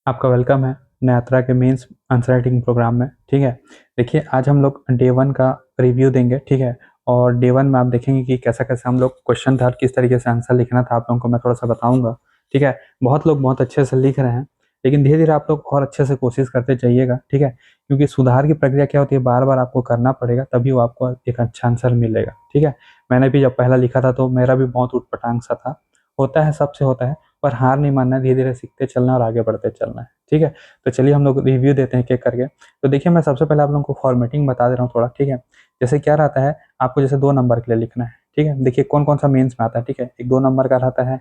आपका वेलकम है नयात्रा के मेंस आंसर राइटिंग प्रोग्राम में। ठीक है, देखिए आज हम लोग डे वन का रिव्यू देंगे। ठीक है, और डे वन में आप देखेंगे कि कैसा कैसा हम लोग क्वेश्चन था और किस तरीके से आंसर लिखना था, आप लोगों को मैं थोड़ा सा बताऊंगा। ठीक है, बहुत लोग बहुत अच्छे से लिख रहे हैं, लेकिन धीरे धीरे आप लोग और अच्छे से कोशिश करते जाइएगा। ठीक है, क्योंकि सुधार की प्रक्रिया क्या होती है, बार बार आपको करना पड़ेगा, तभी वो आपको एक अच्छा आंसर मिलेगा। ठीक है, मैंने भी जब पहला लिखा था तो मेरा भी बहुत उटपटांग सा था, होता है, सबसे होता है, पर हार नहीं मानना है, धीरे धीरे सीखते चलना है और आगे बढ़ते चलना है। ठीक है, तो चलिए हम लोग रिव्यू देते हैं एक एक करके। तो देखिए मैं सबसे पहले आप लोगों को फॉर्मेटिंग बता दे रहा हूँ थोड़ा। ठीक है, जैसे क्या रहता है, आपको जैसे 2 नंबर के लिए लिखना है। ठीक है, देखिए कौन कौन सा मेंस में आता है। ठीक है, एक 2 नंबर का रहता है,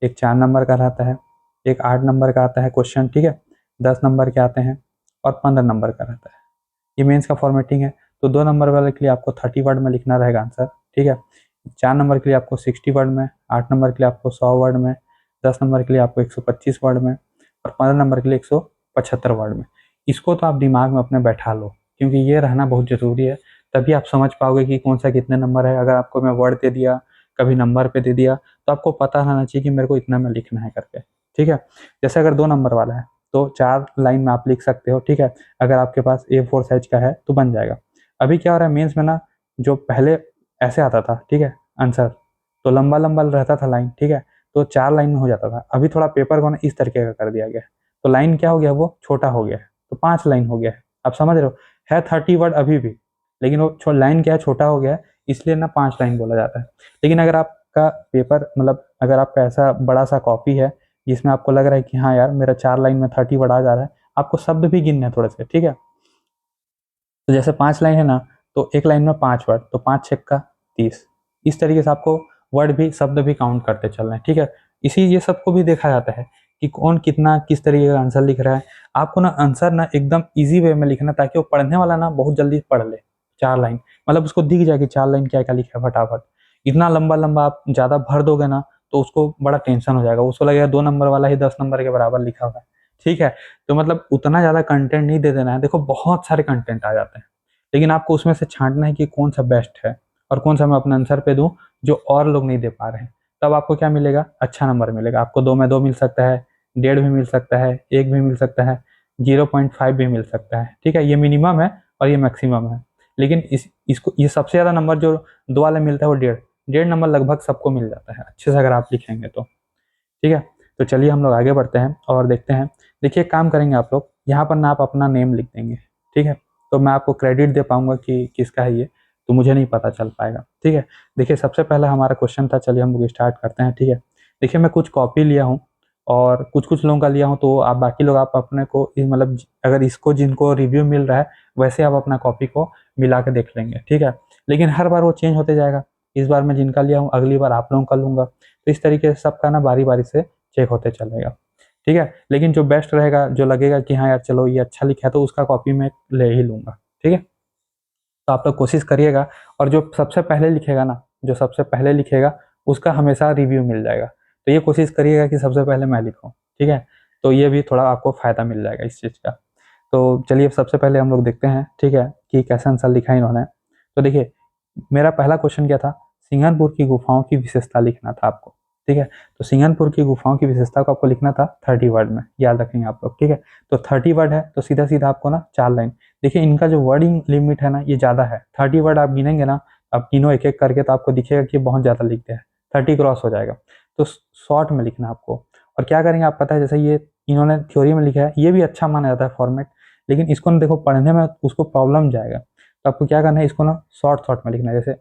एक 4 नंबर का रहता है, एक 8 नंबर का आता है क्वेश्चन। ठीक है, 10 नंबर के आते हैं और 15 नंबर का रहता है। ये मेंस का फॉर्मेटिंग है। तो 2 नंबर वाले के लिए आपको 30 वर्ड में लिखना रहेगा आंसर। ठीक है, 4 नंबर के लिए आपको 60 वर्ड में, 8 नंबर के लिए आपको 100 वर्ड में, 10 नंबर के लिए आपको 125 वर्ड में, और 15 नंबर के लिए 175 वर्ड में। इसको तो आप दिमाग में अपने बैठा लो, क्योंकि ये रहना बहुत ज़रूरी है। तभी आप समझ पाओगे कि कौन सा कितने नंबर है। अगर आपको मैं वर्ड दे दिया, कभी नंबर पे दे दिया, तो आपको पता रहना चाहिए कि मेरे को इतना में लिखना है करके। ठीक है, जैसे अगर 2 नंबर वाला है तो 4 लाइन में आप लिख सकते हो। ठीक है, अगर आपके पास A4 साइज का है तो बन जाएगा। अभी क्या हो रहा है मेंस में ना, जो पहले ऐसे आता था, ठीक है, आंसर तो लंबा लंबा रहता था लाइन। ठीक है, तो 4 लाइन में हो जाता था। अभी थोड़ा पेपर को ना इस तरीके का कर दिया गया है, तो लाइन क्या हो गया, वो छोटा हो गया है, तो 5 लाइन हो गया है। आप समझ रहे हो, है 30 वर्ड अभी भी, लेकिन वो लाइन क्या है, छोटा हो गया है, इसलिए ना 5 लाइन बोला जाता है। लेकिन अगर आपका पेपर मतलब अगर आपका ऐसा बड़ा सा कॉपी है जिसमें आपको लग रहा है कि हाँ यार मेरा 4 लाइन में 30 वर्ड आ जा रहा है, आपको शब्द भी गिनने हैं थोड़े से। ठीक है, तो जैसे 5 लाइन है ना, तो एक लाइन में 5 वर्ड, तो 5 छक्का 30। इस तरीके से आपको वर्ड भी शब्द भी काउंट करते चलना है। ठीक है, इसी ये सबको भी देखा जाता है कि कौन कितना किस तरीके का आंसर लिख रहा है। आपको ना आंसर ना एकदम इजी वे में लिखना, ताकि वो पढ़ने वाला ना बहुत जल्दी पढ़ ले। 4 लाइन मतलब उसको दिख जाए कि 4 लाइन क्या क्या लिखा है फटाफट। इतना लंबा लंबा आप ज़्यादा भर दोगे ना, तो उसको बड़ा टेंशन हो जाएगा, उसको लगेगा 2 नंबर वाला ही 10 नंबर के बराबर लिखा हुआ है। ठीक है, तो मतलब उतना ज़्यादा कंटेंट नहीं दे देना है। देखो बहुत सारे कंटेंट आ जाते हैं, लेकिन आपको उसमें से छांटना है कि कौन सा बेस्ट है और कौन सा मैं अपने आंसर पे दूं जो और लोग नहीं दे पा रहे हैं। तब आपको क्या मिलेगा, अच्छा नंबर मिलेगा। आपको 2 में 2 मिल सकता है, 1.5 भी मिल सकता है, 1 भी मिल सकता है, 0.5 भी मिल सकता है। ठीक है, ये मिनिमम है और ये मैक्सिमम है। लेकिन इसको ये सबसे ज़्यादा नंबर जो 2 वाला मिलता है वो 1.5 नंबर लगभग सबको मिल जाता है अच्छे से अगर आप लिखेंगे तो। ठीक है, तो चलिए हम लोग आगे बढ़ते हैं और देखते हैं। देखिए काम करेंगे आप लोग, यहाँ पर ना आप अपना नेम लिख देंगे। ठीक है, तो मैं आपको क्रेडिट दे पाऊंगा कि किसका है ये, तो मुझे नहीं पता चल पाएगा। ठीक है, देखिए सबसे पहला हमारा क्वेश्चन था, चलिए हम लोग स्टार्ट करते हैं। ठीक है, देखिए मैं कुछ कॉपी लिया हूँ और कुछ कुछ लोगों का लिया हूँ, तो आप बाकी लोग आप अपने को मतलब अगर इसको जिनको रिव्यू मिल रहा है वैसे आप अपना कॉपी को मिला के देख लेंगे। ठीक है, लेकिन हर बार वो चेंज होते जाएगा। इस बार मैं जिनका लिया हूँ अगली बार आप लोगों का लूंगा, तो इस तरीके से सबका ना बारी बारी से चेक होते चलेगा। ठीक है, लेकिन जो बेस्ट रहेगा, जो लगेगा कि हाँ यार चलो ये अच्छा लिखा है, तो उसका कॉपी मैं ले ही लूंगा। ठीक है, तो आप लोग कोशिश करिएगा, और जो सबसे पहले लिखेगा ना, जो सबसे पहले लिखेगा उसका हमेशा रिव्यू मिल जाएगा। तो ये कोशिश करिएगा कि सबसे पहले मैं लिखूँ। ठीक है, तो ये भी थोड़ा आपको फायदा मिल जाएगा इस चीज़ का। तो चलिए सबसे पहले हम लोग देखते हैं। ठीक है, कि कैसा आंसर लिखा है इन्होंने। तो देखिए मेरा पहला क्वेश्चन क्या था, सिंघनपुर की गुफाओं की विशेषता लिखना था आपको। ठीक है, तो सिंघनपुर की गुफाओं की विशेषता को आपको लिखना था 30 वर्ड में, याद रखेंगे आप लोग। ठीक है, तो 30 वर्ड है तो सीधा सीधा आपको ना 4 लाइन। देखिए इनका जो वर्डिंग लिमिट है ना ये ज़्यादा है। 30 वर्ड आप गिनेंगे ना, आप गिनो एक एक करके, तो आपको दिखेगा कि बहुत ज़्यादा लिखते हैं, 30 क्रॉस हो जाएगा। तो शॉर्ट में लिखना आपको। और क्या करेंगे आप पता है, जैसे ये इन्होंने थ्योरी में लिखा है, ये भी अच्छा माना जाता है फॉर्मेट, लेकिन इसको ना देखो पढ़ने में उसको प्रॉब्लम जाएगा। तो आपको क्या करना है, इसको ना शॉर्ट शॉर्ट में लिखना है, जैसे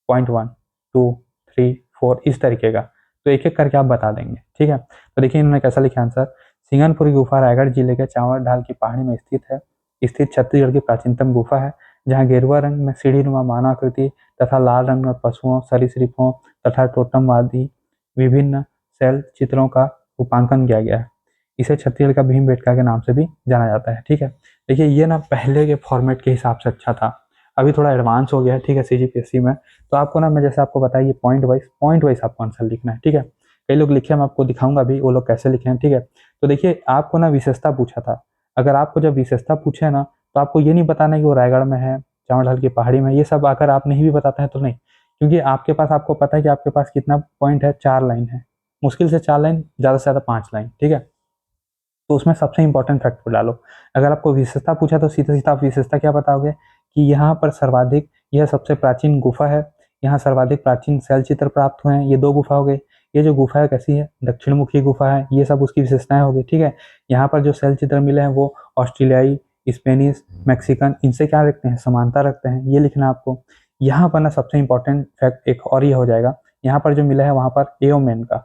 0.1 2 3 4 इस तरीके का। तो एक एक करके आप बता देंगे। ठीक है, तो देखिए इन्होंने कैसा लिखा आंसर, सिंगनपुर गुफा रायगढ़ जिले के चावल ढाल की पहाड़ी में स्थित है। स्थित छत्तीसगढ़ की प्राचीनतम गुफा है, जहाँ गेरुआ रंग में सीढ़ी नुमा मानवाकृति तथा लाल रंग में पशुओं सरीसृपों तथा टोटमवादी विभिन्न शैल चित्रों का रूपांकन किया गया है। इसे छत्तीसगढ़ का भीमबेटका के नाम से भी जाना जाता है। ठीक है, देखिए ये ना पहले के फॉर्मेट के हिसाब से अच्छा था, अभी थोड़ा एडवांस हो गया है। ठीक है, सीजीपीएससी में। तो आपको ना मैं जैसे आपको बताइए पॉइंट वाइज आपको आंसर लिखना है। ठीक है, कई लोग लिखे, मैं आपको दिखाऊंगा अभी वो लोग कैसे लिखे हैं। ठीक है, तो देखिए आपको ना विशेषता पूछा था। अगर आपको जब विशेषता पूछे ना, तो आपको ये नहीं बताना है कि वो रायगढ़ में है, चावल की पहाड़ी में, ये सब अगर आप नहीं भी बताते हैं तो नहीं, क्योंकि आपके पास आपको पता है कि आपके पास कितना पॉइंट है, 4 लाइन है। मुश्किल से 4 लाइन, ज़्यादा से ज़्यादा 5 लाइन। ठीक है, तो उसमें सबसे इंपॉर्टेंट फैक्टर डालो। अगर आपको विशेषता पूछा तो सीधा सीधा आप विशेषता क्या बताओगे कि यहाँ पर सर्वाधिक, यह सबसे प्राचीन गुफा है, यहाँ सर्वाधिक प्राचीन शैल चित्र प्राप्त हुए हैं, ये 2 गुफा हो गई। ये जो गुफा है कैसी है, दक्षिण मुखी गुफा है, ये सब उसकी विशेषताएं हो गई, ठीक है। यहाँ पर जो शैल चित्र मिले हैं वो ऑस्ट्रेलियाई, स्पेनिश, मैक्सिकन, इनसे क्या रखते हैं, समानता रखते हैं, ये लिखना आपको। यहाँ पर ना सबसे इंपॉर्टेंट फैक्ट एक और ये हो जाएगा, यहाँ पर जो मिला है वहाँ पर एओमेन का,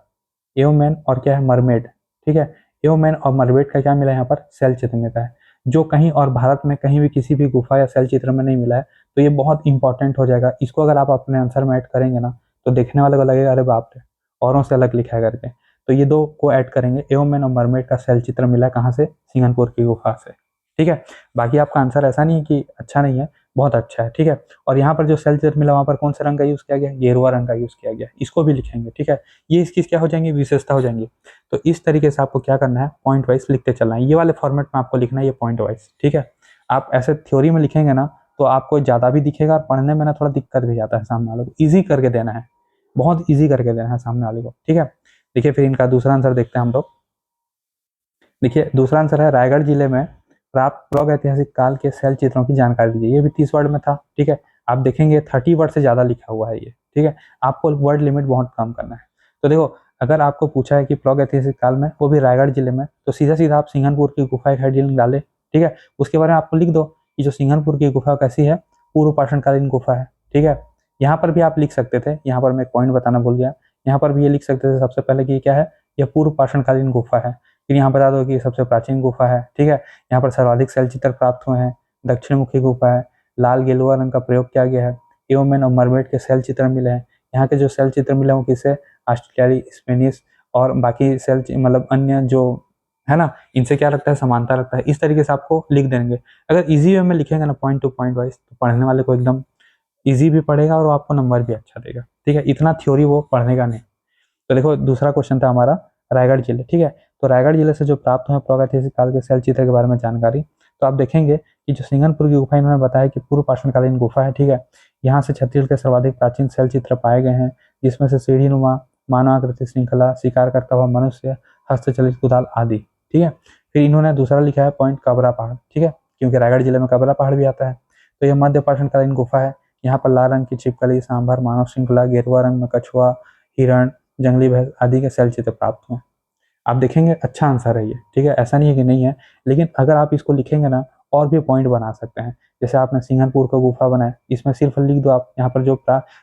एओमेन और क्या है, मरमेड, ठीक है। एओमेन और मरमेड का क्या मिला है, यहाँ पर शैल चित्र मिला है, जो कहीं और भारत में कहीं भी किसी भी गुफा या शैल चित्र में नहीं मिला है। तो ये बहुत इंपॉर्टेंट हो जाएगा, इसको अगर आप अपने आंसर में ऐड करेंगे ना तो देखने वाले को लगेगा अरे बाप रे, औरों से अलग लिखा है करके। तो ये 2 को ऐड करेंगे, एओमेन और मरमेड का शैल चित्र मिला है कहाँ से, सिंगापुर की गुफा से, ठीक है। बाकी आपका आंसर ऐसा नहीं है कि अच्छा नहीं है, बहुत अच्छा है, ठीक है। और यहाँ पर जो शैल चित्र मिला वहाँ पर कौन सा रंग का यूज किया गया, गेरुआ रंग का यूज किया गया, इसको भी लिखेंगे, ठीक है। ये इसकी क्या हो जाएंगी, विशेषता हो जाएंगी। तो इस तरीके से आपको क्या करना है, पॉइंट वाइज लिखते चलना है, ये वाले फॉर्मेट में आपको लिखना है, ये पॉइंट वाइज, ठीक है। आप ऐसे थ्योरी में लिखेंगे ना तो आपको ज्यादा भी दिखेगा और पढ़ने में ना थोड़ा दिक्कत भी आता है, सामने वाले को ईजी करके देना है, बहुत ईजी करके देना है सामने वाले को, ठीक है। देखिए फिर इनका दूसरा आंसर देखते हैं हम लोग। देखिए दूसरा आंसर है, रायगढ़ जिले में प्राप्त प्रागैतिहासिक काल के शैल चित्रों की जानकारी दीजिए। ये भी 30 वर्ड में था, ठीक है। आप देखेंगे 30 वर्ड से ज्यादा लिखा हुआ है ये, ठीक है। आपको वर्ड लिमिट बहुत कम करना है। तो देखो अगर आपको पूछा है कि प्रागैतिहासिक काल में, वो भी रायगढ़ जिले में, तो सीधा सीधा आप सिंघनपुर की गुफा एक हेडिंग डाले, ठीक है। उसके बारे में आपको लिख दो कि जो सिंघनपुर की गुफा कैसी है, पूर्व पाषाणकालीन गुफा है, ठीक है। यहाँ पर भी आप लिख सकते थे, यहाँ पर मैं एक पॉइंट बताना भूल गया, यहाँ पर भी ये लिख सकते थे सबसे पहले कि ये क्या है, यह पूर्व पाषाणकालीन गुफा है। फिर यहाँ बता दो कि सबसे प्राचीन गुफा है, ठीक है। यहाँ पर सर्वाधिक शैल चित्र प्राप्त हुए हैं, दक्षिण मुखी गुफा है, लाल गेलुआ रंग का प्रयोग किया गया है, एओमेन और मरमेड के शैल चित्र मिले हैं। यहाँ के जो शैल चित्र मिले हैं वो किसे, ऑस्ट्रेलियाई, स्पेनिश और बाकी शैल मतलब अन्य जो है ना, इनसे क्या रखता है, समानता रखता है। इस तरीके से आपको लिख देंगे। अगर इजी वे में लिखेंगे ना पॉइंट टू पॉइंट वाइज, तो पढ़ने वाले को एकदम इजी भी पड़ेगा और आपको नंबर भी अच्छा देगा, ठीक है। इतना थ्योरी वो पढ़ने का नहीं। तो देखो दूसरा क्वेश्चन था हमारा रायगढ़ जिले, ठीक है। तो रायगढ़ जिले से जो प्राप्त हुए प्रागैतिहासिक काल के शैल चित्र के बारे में जानकारी, तो आप देखेंगे कि जो सिंघनपुर की गुफा, इन्होंने बताया कि पूर्व पाषाणकालीन गुफा है, ठीक है। यहाँ से छत्तीसगढ़ के सर्वाधिक प्राचीन शैल चित्र पाए गए हैं, जिसमें से सीढ़ी नुमा, मानवाकृति श्रृंखला, शिकार करता हुआ मनुष्य, हस्तचलित कुदाल आदि, ठीक है। फिर इन्होंने दूसरा लिखा है पॉइंट कबरा पहाड़, ठीक है, क्योंकि रायगढ़ जिले में कबरा पहाड़ भी आता है। तो यह मध्य पाषाणकालीन गुफा है। यहाँ पर लाल रंग की छिपकली, सांभर, मानव श्रृंखला, गेरुआ रंग में कछुआ, हिरण, जंगली भैंस आदि के शैल चित्र प्राप्त हुए। आप देखेंगे अच्छा आंसर है ये, ठीक है, ऐसा नहीं है कि नहीं है। लेकिन अगर आप इसको लिखेंगे ना और भी पॉइंट बना सकते हैं। जैसे आपने सिंघनपुर का गुफा बनाया, इसमें सिर्फ लिख दो आप यहाँ पर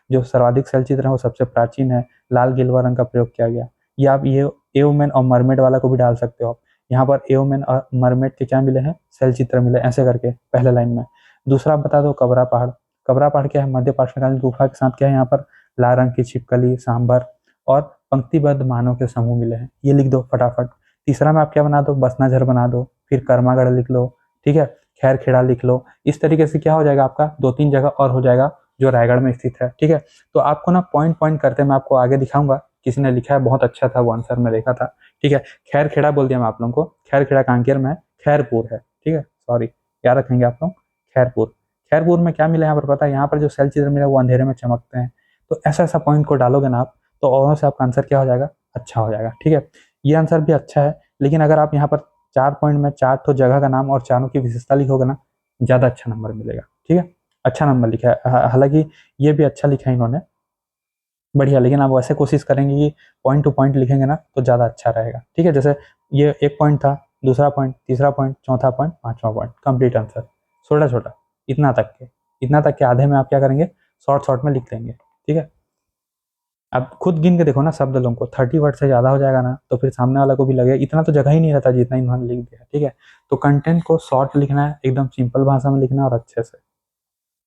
जो सर्वाधिक शैल चित्र है वो सबसे प्राचीन है, लाल गेलुआ रंग का प्रयोग किया गया। ये आप ये एओमेन और मरमेड वाला को भी डाल सकते हो आप। यहाँ पर एओमेन और मरमेड के क्या मिले हैं, शैल चित्र मिले, ऐसे करके पहले लाइन में। दूसरा आप बता दो कबरा पहाड़। कबरा पहाड़ क्या है, मध्य पाषाणकालीन गुफा के साथ क्या है, यहाँ पर लाल रंग की छिपकली, सांभर और पंक्तिबद्ध मानव के समूह मिले हैं, ये लिख दो फटाफट। तीसरा में आप क्या बना दो, बसनाझर बना दो, फिर कर्मागढ़ लिख लो, ठीक है, खैरखेड़ा लिख लो। इस तरीके से क्या हो जाएगा आपका, 2-3 जगह और हो जाएगा जो रायगढ़ में स्थित है, ठीक है। तो आपको ना पॉइंट पॉइंट करते मैं आपको आगे दिखाऊंगा। किसी ने लिखा है बहुत अच्छा था वो आंसर में देखा था, ठीक है। खैरखेड़ा बोल दिया मैं आप लोगों को, खैरखेड़ा कांकेर में है, खैरपुर है, ठीक है, सॉरी, याद रखेंगे आप लोग, खैरपुर। खैरपुर में क्या मिला यहाँ पर पता है, यहाँ पर जो शैल चित्र मिला वो अंधेरे में चमकते हैं। तो ऐसा ऐसा पॉइंट को डालोगे ना आप, तो औरों से आपका आंसर क्या हो जाएगा, अच्छा हो जाएगा, ठीक है। ये आंसर भी अच्छा है, लेकिन अगर आप यहाँ पर 4 पॉइंट में 4 तो जगह का नाम और चारों की विशेषता लिखोगे ना, ज्यादा अच्छा नंबर मिलेगा, ठीक है। अच्छा नंबर लिखा है, हालांकि ये भी अच्छा लिखा है इन्होंने, बढ़िया। लेकिन आप वैसे कोशिश करेंगे कि पॉइंट टू पॉइंट लिखेंगे ना तो ज्यादा अच्छा रहेगा, ठीक है। जैसे ये एक पॉइंट था, दूसरा पॉइंट, तीसरा पॉइंट, चौथा पॉइंट, पांचवा पॉइंट, कंप्लीट आंसर, छोटा छोटा, इतना तक के आधे में आप क्या करेंगे, शॉर्ट शॉर्ट में लिख लेंगे, ठीक है। अब खुद गिन के देखो ना शब्द लोगों को, 30 वर्ड से ज्यादा हो जाएगा ना तो फिर सामने वाला को भी लगेगा इतना तो जगह ही नहीं रहता जितना इन्होंने लिख दिया, ठीक है। तो कंटेंट को शॉर्ट लिखना है, एकदम सिंपल भाषा में लिखना है और अच्छे से।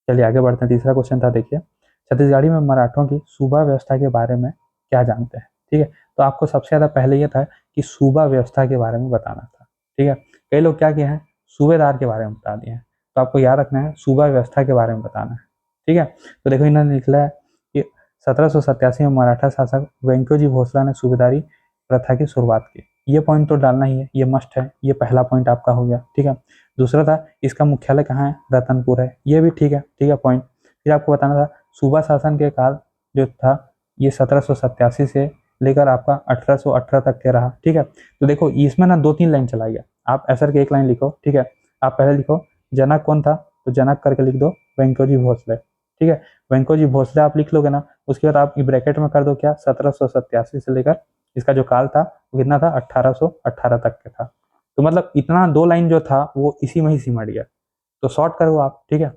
चलिए आगे बढ़ते हैं। तीसरा क्वेश्चन था, देखिए, छत्तीसगढ़ी में मराठों की सूबा व्यवस्था के बारे में क्या जानते हैं, ठीक है। तो आपको सबसे ज्यादा पहले यह था कि सूबा व्यवस्था के बारे में बताना था, ठीक है। कई लोग क्या किए हैं, सूबेदार के बारे में बता दिए हैं, तो आपको याद रखना है सूबा व्यवस्था के बारे में बताना है, ठीक है। तो देखो इन्होंने निकला है कि 1787 में मराठा शासक वेंकोजी भोसला ने सूबेदारी प्रथा की शुरुआत की। ये पॉइंट तो डालना ही है, ये मस्ट है, ये पहला पॉइंट आपका हो गया, ठीक है। दूसरा था इसका मुख्यालय कहाँ है, रतनपुर है, ये भी ठीक है, ठीक है पॉइंट। फिर आपको बताना था सूबा शासन के काल जो था ये 1787 से लेकर आपका 1818 तक के रहा। ठीक है, तो देखो इसमें ना 2-3 लाइन चला गया। आप ऐसा करके एक लाइन लिखो। ठीक है, आप पहले लिखो जनक कौन था, तो जनक करके लिख दो वेंकोजी भोसले। ठीक है, वेंकोजी भोसले आप लिख लोगे ना, उसके बाद आप ब्रैकेट में कर दो क्या, 1787 से लेकर इसका जो काल था वो कितना था, 1818 तक का था। तो मतलब इतना 2 लाइन जो था वो इसी में ही सिमट गया। तो शॉर्ट करो आप। ठीक है,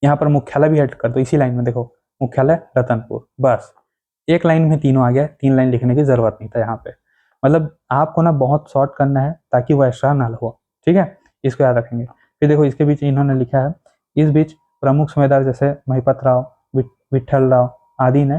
यहाँ पर मुख्यालय भी ऐड कर दो इसी लाइन में। देखो मुख्यालय रतनपुर, बस एक लाइन में तीनों आ गया, 3 लाइन लिखने की जरूरत नहीं था यहाँ पे। मतलब आपको ना बहुत शॉर्ट करना है ताकि वो एक्स्ट्रा ना हो। ठीक है, इसको याद रखेंगे। फिर देखो इसके बीच इन्होंने लिखा है, इस बीच प्रमुख सूबेदार जैसे महिपत राव, विठल राव आदि ने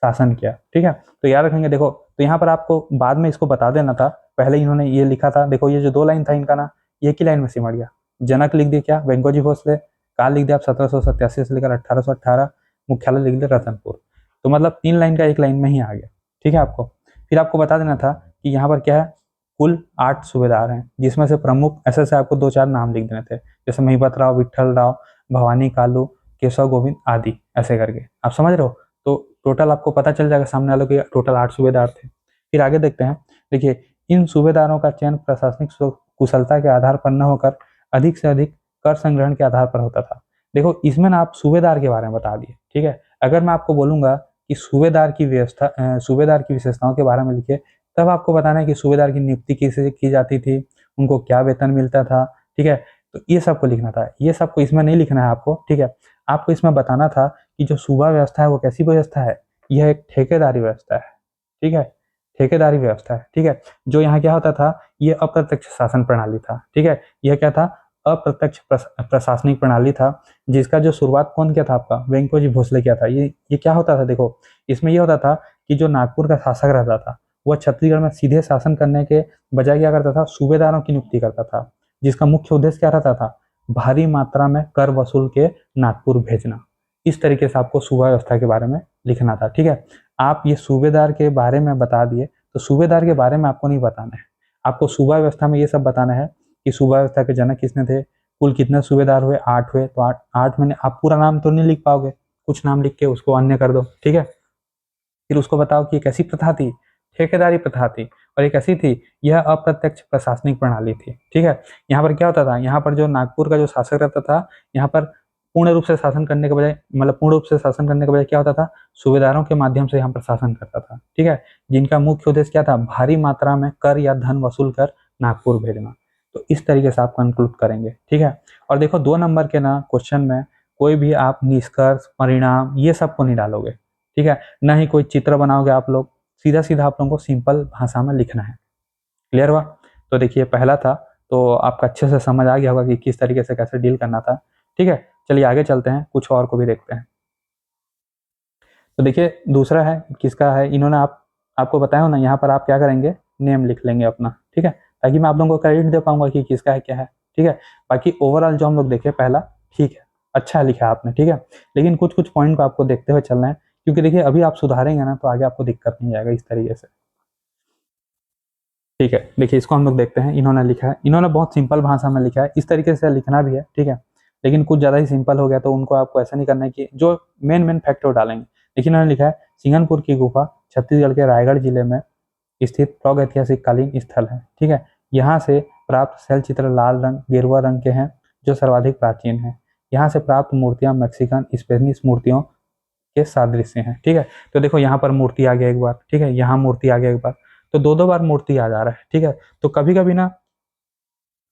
शासन किया। ठीक है, तो याद रखेंगे। देखो तो यहाँ पर आपको बाद में इसको बता देना था, पहले इन्होंने ये लिखा था। देखो ये जो 2 लाइन था इनका ना, एक ही लाइन में सिमट गया। जनक लिख दिया क्या, वेंकोजी भोसले, काल लिख दिया आप 1787 से लेकर 1818, मुख्यालय लिख दिया रतनपुर। तो मतलब 3 लाइन का एक लाइन में ही आ गया। ठीक है, आपको फिर आपको बता देना था कि यहाँ पर क्या है, कुल 8 सूबेदार हैं, जिसमें से प्रमुख ऐसे ऐसे आपको 2-4 नाम लिख देने थे, जैसे महिपत राव, विठल राव, भवानी कालू, केशव गोविंद आदि, ऐसे करके। आप समझ रहे हो। तो टोटल आपको पता चल जाएगा सामने वालों के टोटल 8 सूबेदार थे। फिर आगे देखते हैं। देखिए इन सूबेदारों का चयन प्रशासनिक कुशलता के आधार पर न होकर अधिक से अधिक कर संग्रहण के आधार पर होता था। देखो इसमें ना आप सूबेदार के बारे में बता दिए। ठीक है, अगर मैं आपको बोलूंगा कि सूबेदार की व्यवस्था, सूबेदार की विशेषताओं के बारे में लिखिए, तब आपको बताना है कि सूबेदार की नियुक्ति किससे की जाती थी, उनको क्या वेतन मिलता था। ठीक है, तो ये सबको लिखना था, ये सबको इसमें नहीं लिखना है आपको। ठीक है, आपको इसमें बताना था कि जो सूबा व्यवस्था है वो कैसी व्यवस्था है, यह एक ठेकेदारी व्यवस्था है। ठीक है, ठेकेदारी व्यवस्था है। ठीक है, जो यहाँ क्या होता था, ये अप्रत्यक्ष शासन प्रणाली था। ठीक है, यह क्या था, अप्रत्यक्ष प्रशासनिक प्रणाली था, जिसका जो शुरुआत कौन किया था, आपका वेंकोजी भोसले किया था। ये क्या होता था, देखो इसमें ये होता था कि जो नागपुर का शासक रहता था वह छत्तीसगढ़ में सीधे शासन करने के बजाय क्या करता था, सूबेदारों की नियुक्ति करता था, जिसका मुख्य उद्देश्य क्या रहता था, भारी मात्रा में कर वसूल के नागपुर भेजना। इस तरीके से आपको सूबा व्यवस्था के बारे में लिखना था। ठीक है, आप ये सूबेदार के बारे में बता दिए, तो सूबेदार के बारे में आपको नहीं बताना है, आपको सूबा व्यवस्था में ये सब बताना है कि सूबा व्यवस्था के जनक किसने थे, कुल कितने सूबेदार हुए, 8 हुए। तो 8 में आप पूरा नाम तो नहीं लिख पाओगे, कुछ नाम लिख के उसको अन्य कर दो। ठीक है, फिर उसको बताओ कि ये कैसी प्रथा थी, ठेकेदारी प्रथा थी, और ये कैसी थी, यह अप्रत्यक्ष प्रशासनिक प्रणाली थी। ठीक है, यहाँ पर क्या होता था, यहाँ पर जो नागपुर का जो शासक रहता था, यहाँ पर पूर्ण रूप से शासन करने के बजाय, मतलब पूर्ण रूप से शासन करने के बजाय क्या होता था, सूबेदारों के माध्यम से यहाँ पर शासन करता था। ठीक है, जिनका मुख्य उद्देश्य क्या था, भारी मात्रा में कर या धन वसूल कर नागपुर भेजना। तो इस तरीके से आप कंक्लूड करेंगे। ठीक है, और देखो 2 नंबर के ना क्वेश्चन में कोई भी आप निष्कर्ष, परिणाम ये सब को नहीं डालोगे। ठीक है, ना ही कोई चित्र बनाओगे आप लोग, सीधा सीधा आप लोगों को सिंपल भाषा में लिखना है। क्लियर हुआ। तो देखिए पहला था, तो आपका अच्छे से समझ आ गया होगा कि किस तरीके से कैसे डील करना था। ठीक है, चलिए आगे चलते हैं, कुछ और को भी देखते हैं। तो देखिए दूसरा है, किसका है, इन्होंने आपको बताया हो ना, यहाँ पर आप क्या करेंगे, नेम लिख लेंगे अपना। ठीक है, ताकि मैं आप लोगों को क्रेडिट दे पाऊंगा कि किसका है क्या है। ठीक है, बाकी ओवरऑल जो हम लोग देखे पहला, ठीक है, अच्छा लिखा आपने। ठीक है, लेकिन कुछ कुछ पॉइंट को आपको देखते हुए चलना है, क्योंकि देखिए अभी आप सुधारेंगे ना तो आगे आपको दिक्कत नहीं आएगा इस तरीके से। ठीक है, देखिए इसको हम लोग देखते हैं। इन्होंने लिखा है, इन्होंने बहुत सिंपल भाषा में लिखा है, इस तरीके से लिखना भी है। ठीक है, लेकिन कुछ ज़्यादा ही सिंपल हो गया तो उनको आपको ऐसा नहीं करना है कि जो मेन मेन फैक्टर डालेंगे। लेकिन उन्होंने लिखा है, सिंगनपुर की गुफा छत्तीसगढ़ के रायगढ़ जिले में स्थित प्रागैतिहासिक कालीन स्थल है। ठीक है, यहाँ से प्राप्त शैल चित्र लाल रंग गेरुआ रंग के हैं, जो सर्वाधिक प्राचीन है। यहाँ से प्राप्त मूर्तियां मैक्सिकन स्पेनिश मूर्तियों के सादृश्य हैं। ठीक है, तो देखो यहाँ पर मूर्ति आ गया एक बार। ठीक है, यहाँ मूर्ति आ गया एक बार, तो 2-2 बार मूर्ति आ जा रहा है। ठीक है, तो कभी कभी ना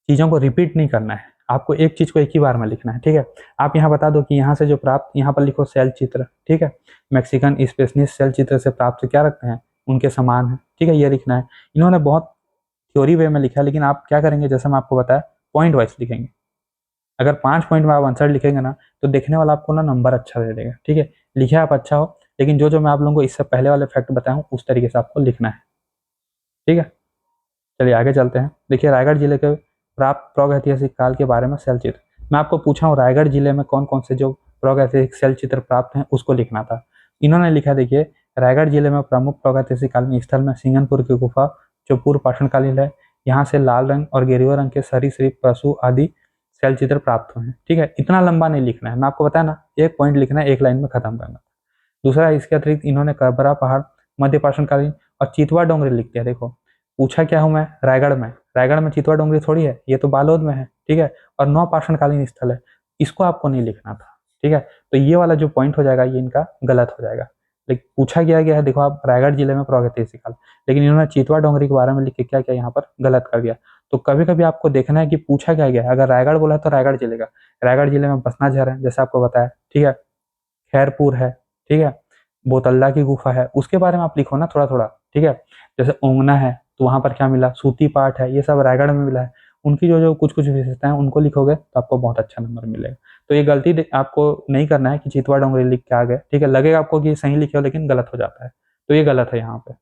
चीज़ों को रिपीट नहीं करना है, आपको एक चीज़ को एक ही बार में लिखना है। ठीक है, आप यहाँ बता दो कि यहाँ से जो प्राप्त, यहाँ पर लिखो शैल चित्र। ठीक है, मैक्सिकन स्पेनिश शैल चित्र से प्राप्त क्या रखते हैं, उनके समान है। ठीक है, ये लिखना है। इन्होंने बहुत थ्योरी वे में लिखा है, लेकिन आप क्या करेंगे, जैसे मैं आपको बताया, पॉइंट वाइज लिखेंगे। अगर 5 पॉइंट में आप आंसर लिखेंगे ना, तो देखने वाला आपको ना नंबर अच्छा दे देगा। ठीक है, लिखे आप अच्छा हो, लेकिन जो जो मैं आप लोगों को इससे पहले वाले फैक्ट बताया हूँ उस तरीके से आपको लिखना है। ठीक है, चलिए आगे चलते हैं। देखिए रायगढ़ जिले के प्राप्त प्रागैतिहासिक काल के बारे में शैल चित्र, मैं आपको पूछा हूँ रायगढ़ जिले में कौन कौन से जो प्रागैतिहासिक शैल चित्र प्राप्त हैं उसको लिखना था। इन्होंने लिखा, देखिए रायगढ़ जिले में प्रमुख प्रागैतिहासिक कालीन स्थल में सिंगनपुर की गुफा, जो पूर्व पाषाणकालीन है, यहाँ से लाल रंग और गेरुआ रंग के सरीसृप पशु आदि शैल चित्र प्राप्त हुए हैं। ठीक है, इतना लंबा नहीं लिखना है, मैं आपको बताया ना, एक पॉइंट लिखना है, एक लाइन में खत्म करना। दूसरा, इसके अतिरिक्त इन्होंने करबरा पहाड़, मध्यपाषाणकालीन और चितवा डोंगरी लिख दिया। देखो पूछा क्या हूं मैं, रायगढ़ में, रायगढ़ में चितवा डोंगरी थोड़ी है, ये तो बालोद में है, ठीक है, और नौपाषाणकालीन स्थल है, इसको आपको नहीं लिखना था, ठीक है। तो ये वाला जो पॉइंट हो जाएगा ये इनका गलत हो जाएगा। लेकिन पूछा गया है, देखो आप रायगढ़ जिले में प्रागैतिहासिक काल, लेकिन इन्होंने चितवा डोंगरी के बारे में लिख के क्या किया यहाँ पर गलत कर दिया। तो कभी कभी आपको देखना है कि पूछा क्या गया है। अगर रायगढ़ बोला है तो रायगढ़ जिले का, रायगढ़ जिले में बसनाझर है जैसे आपको बताया, ठीक है, खैरपुर है, ठीक है, बोतल्ला की गुफा है, उसके बारे में आप लिखो ना थोड़ा थोड़ा, ठीक है। जैसे ओंगना है तो वहां पर क्या मिला, सूती पाठ है, ये सब रायगढ़ में मिला है। उनकी जो जो कुछ कुछ विशेषताएं उनको लिखोगे तो आपको बहुत अच्छा नंबर मिलेगा। तो ये गलती आपको नहीं करना है कि चितवा डोंगरी लिख के आ गए, ठीक है, लगेगा आपको कि सही लिखे हो लेकिन गलत हो जाता है, तो ये गलत है यहाँ पे।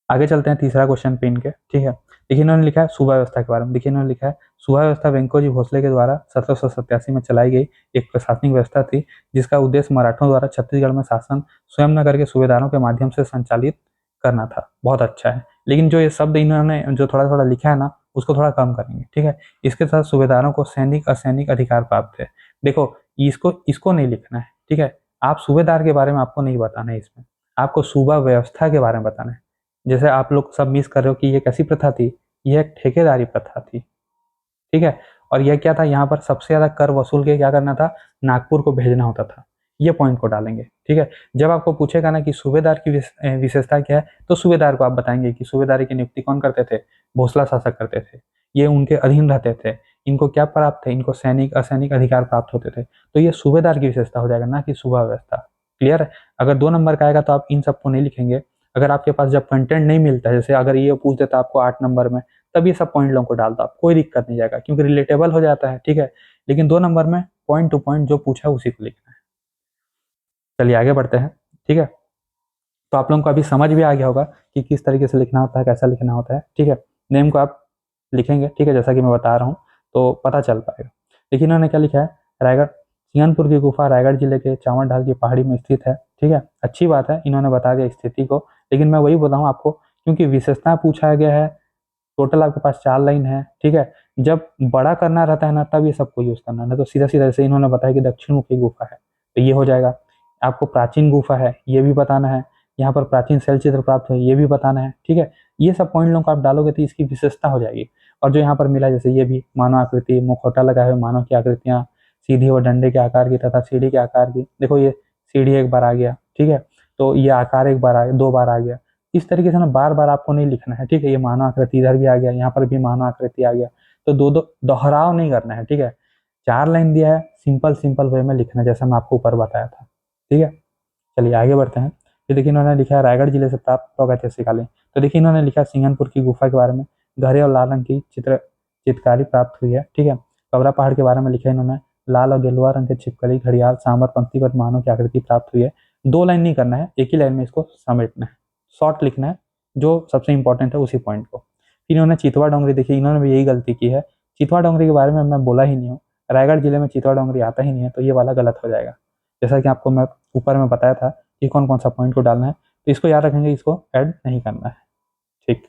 आगे चलते हैं तीसरा क्वेश्चन पे इनके, ठीक है। देखिए इन्होंने लिखा है सुबह व्यवस्था के बारे में। देखिए इन्होंने लिखा है सुबह व्यवस्था वेंकोजी भोसले के द्वारा 1787 में चलाई गई एक प्रशासनिक व्यवस्था थी, जिसका उद्देश्य मराठों द्वारा छत्तीसगढ़ में शासन स्वयं न करके सूबेदारों के माध्यम से संचालित करना था। बहुत अच्छा है, लेकिन जो ये शब्द इन्होंने जो थोड़ा थोड़ा लिखा है ना, उसको थोड़ा कम करेंगे, ठीक है। इसके साथ सूबेदारों को सैनिक असैनिक अधिकार प्राप्त थे। देखो इसको इसको नहीं लिखना है, ठीक है। आप सूबेदार के बारे में आपको नहीं बताना है इसमें, आपको सूबा व्यवस्था के बारे में बताना है। जैसे आप लोग सब मिस कर रहे हो कि ये कैसी प्रथा थी, ये एक ठेकेदारी प्रथा थी, ठीक है। और यह क्या था, यहाँ पर सबसे ज्यादा कर वसूल के क्या करना था, नागपुर को भेजना होता था। ये पॉइंट को डालेंगे, ठीक है। जब आपको पूछेगा ना कि सूबेदार की विशेषता क्या है, तो सूबेदार को आप बताएंगे कि सूबेदारी की नियुक्ति कौन करते थे, भोसला शासक करते थे, ये उनके अधीन रहते थे, इनको क्या प्राप्त थे, इनको सैनिक असैनिक अधिकार प्राप्त होते थे। तो ये सूबेदार की विशेषता हो जाएगा, ना कि सूबा व्यवस्था। क्लियर है। अगर 2 नंबर का आएगा तो आप इन सबको नहीं लिखेंगे। अगर आपके पास जब कंटेंट नहीं मिलता है, जैसे अगर ये पूछ देता आपको 8 नंबर में, तब ये सब पॉइंट लोगों को डालता, आप कोई दिक्कत नहीं जाएगा, क्योंकि रिलेटेबल हो जाता है, ठीक है। लेकिन 2 नंबर में पॉइंट टू पॉइंट जो पूछा है उसी को लिखना है। चलिए आगे बढ़ते हैं, ठीक है। तो आप लोगों को अभी समझ भी आ गया होगा कि किस तरीके से लिखना होता है, कैसा लिखना होता है, ठीक है। नेम को आप लिखेंगे, ठीक है, जैसा कि मैं बता रहा हूँ, तो पता चल पाएगा। देखिए इन्होंने क्या लिखा है, रायगढ़ सिंगनपुर की गुफा रायगढ़ जिले के चावल ढाल की पहाड़ी में स्थित है, ठीक है। अच्छी बात है, इन्होंने बता दिया स्थिति को, लेकिन मैं वही बोला हूँ आपको, क्योंकि विशेषता पूछा गया है, टोटल आपके पास 4 लाइन है, ठीक है। जब बड़ा करना रहता है ना, तब ये सबको यूज करना है, तो सीधा सीधा जैसे इन्होंने बताया कि दक्षिण मुखी गुफा है, तो ये हो जाएगा। आपको प्राचीन गुफा है ये भी बताना है, यहाँ पर प्राचीन शैल चित्र प्राप्त हुए ये भी बताना है, ठीक है। ये सब पॉइंट लोग आप डालोगे तो इसकी विशेषता हो जाएगी। और जो यहाँ पर मिला, जैसे ये भी मानव आकृति, मुखौटा लगाए हुए मानव की आकृतियां, सीधी और डंडे के आकार की तथा सीढ़ी के आकार की, देखो ये सीढ़ी एक बार आ गया, ठीक है, तो ये आकार एक बार आ गया, 2 बार आ गया। इस तरीके से ना बार बार आपको नहीं लिखना है, ठीक है। ये मानव आकृति इधर भी आ गया, यहाँ पर भी मानव आकृति आ गया, तो दो दो दोहराव नहीं करना है, ठीक है। 4 लाइन दिया है, सिंपल सिंपल वे में लिखना है, जैसा मैं आपको ऊपर बताया था, ठीक है। चलिए आगे बढ़ते हैं। फिर देखिए इन्होंने लिखा है रायगढ़ जिले से प्राप्त प्रागैतिहासिक कालीन। तो देखिए इन्होंने लिखा है सिंगनपुर की गुफा के बारे में गहरे और लाल रंग की चित्रकारी प्राप्त हुई है, ठीक है। कबरा पहाड़ के बारे में लिखा है इन्होंने, लाल और गेलुआ रंग के छिपकली घड़ियाल सांबर पंक्तिबद्ध मानव की आकृति प्राप्त हुई है। 2 लाइन नहीं करना है, एक ही लाइन में इसको समेटना है, शॉर्ट लिखना है, जो सबसे इंपॉर्टेंट है उसी पॉइंट को। फिर इन्होंने चितवा डोंगरी, देखिए इन्होंने भी यही गलती की है, चितवा डोंगरी के बारे में मैं बोला ही नहीं हूँ, रायगढ़ जिले में चितवा डोंगरी आता ही नहीं है, तो ये वाला गलत हो जाएगा। जैसा कि आपको मैं ऊपर में बताया था कि कौन कौन सा पॉइंट को डालना है, तो इसको याद रखेंगे, इसको ऐड नहीं करना है, ठीक।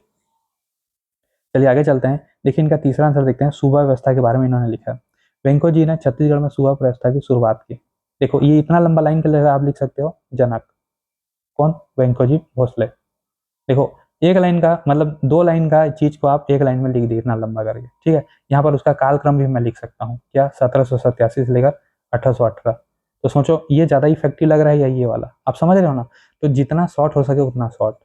चलिए आगे चलते हैं। देखिए इनका तीसरा आंसर देखते हैं, सूबा व्यवस्था के बारे में इन्होंने लिखा है, वेंको जी ने छत्तीसगढ़ में सूबा व्यवस्था की शुरुआत की। देखो ये इतना लंबा लाइन के लिए आप लिख सकते हो, जनक कौन, वेंको जी भोसले। देखो एक लाइन का मतलब 2 लाइन का चीज को आप एक लाइन में लिख दिए इतना लंबा करके, ठीक है। यहाँ पर उसका कालक्रम भी मैं लिख सकता हूँ, क्या 1787 से लेकर 1818। तो सोचो ये ज्यादा इफेक्टिव लग रहा है या ये वाला, आप समझ रहे हो ना। तो जितना शॉर्ट हो सके उतना शॉर्ट।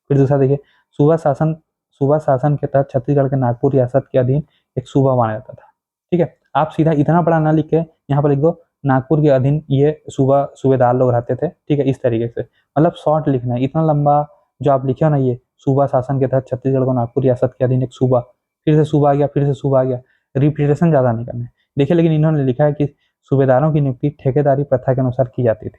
फिर दूसरा देखिए, सूबा शासन के तहत छत्तीसगढ़ के नागपुर रियासत के अधीन एक सूबा माना जाता था, ठीक है। आप सीधा इतना बड़ा ना लिख के यहाँ पर लिख दो, नागपुर के अधीन ये सूबेदार लोग रहते थे, ठीक है, इस तरीके से। मतलब शॉर्ट लिखना है, इतना लंबा जो आप लिखे हो ना, ये सूबा शासन के तहत छत्तीसगढ़ को नागपुर रियासत के अधीन एक सूबा, फिर से सूबा आ गया, फिर से सूबा आ गया, रिपीटेशन ज्यादा नहीं करना है। देखिए लेकिन इन्होंने लिखा है कि सूबेदारों की नियुक्ति ठेकेदारी प्रथा के अनुसार की जाती थी,